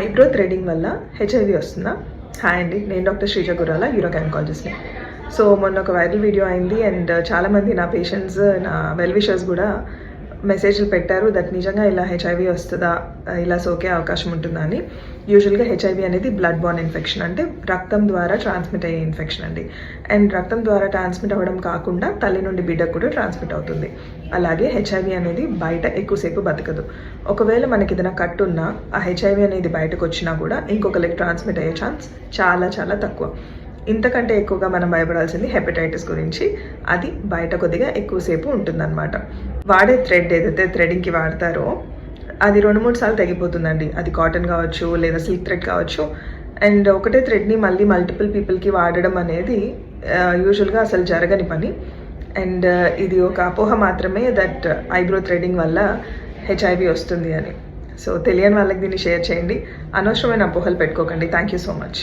Eyebrow threading వల్ల HIV వస్తుందా? Hi అండి, నేను డాక్టర్ శ్రీజ గురాల, యూరోగైనకాలజిస్ట్ని. సో మొన్న ఒక వైరల్ వీడియో అయింది అండ్ చాలామంది నా పేషెంట్స్, నా వెల్ విషర్స్ కూడా మెసేజ్లు పెట్టారు దట్ నిజంగా ఇలా హెచ్ఐవి వస్తుందా, ఇలా సోకే అవకాశం ఉంటుందా అని. యూజువల్గా హెచ్ఐవి అనేది బ్లడ్ బార్న్ ఇన్ఫెక్షన్, అంటే రక్తం ద్వారా ట్రాన్స్మిట్ అయ్యే ఇన్ఫెక్షన్ అండి. అండ్ రక్తం ద్వారా ట్రాన్స్మిట్ అవ్వడం కాకుండా తల్లి నుండి బిడ్డకు కూడా ట్రాన్స్మిట్ అవుతుంది. అలాగే హెచ్ఐవి అనేది బయట ఎక్కువసేపు బతకదు. ఒకవేళ మనకి ఏదైనా కట్టు ఉన్నా ఆ హెచ్ఐవి అనేది బయటకు వచ్చినా కూడా ఇంకొకరికి ట్రాన్స్మిట్ అయ్యే ఛాన్స్ చాలా చాలా తక్కువ. ఇంతకంటే ఎక్కువగా మనం భయపడాల్సింది హెపటైటిస్ గురించి. అది బయట కొద్దిగా ఎక్కువసేపు ఉంటుందన్నమాట. వాడే థ్రెడ్ ఏదైతే థ్రెడింగ్కి వాడతారో అది 2-3 సార్లు తెగిపోతుందండి. అది కాటన్ కావచ్చు లేదా సిల్క్ థ్రెడ్ కావచ్చు. అండ్ ఒకటే థ్రెడ్ని మళ్ళీ మల్టిపుల్ పీపుల్కి వాడడం అనేది యూజువల్గా అసలు జరగని పని. అండ్ ఇది ఒక అపోహ మాత్రమే దట్ ఐబ్రో థ్రెడింగ్ వల్ల హెచ్ఐవి వస్తుంది అని. సో తెలియని వాళ్ళకి దీన్ని షేర్ చేయండి. అనవసరమైన అపోహలు పెట్టుకోకండి. Thank you so much.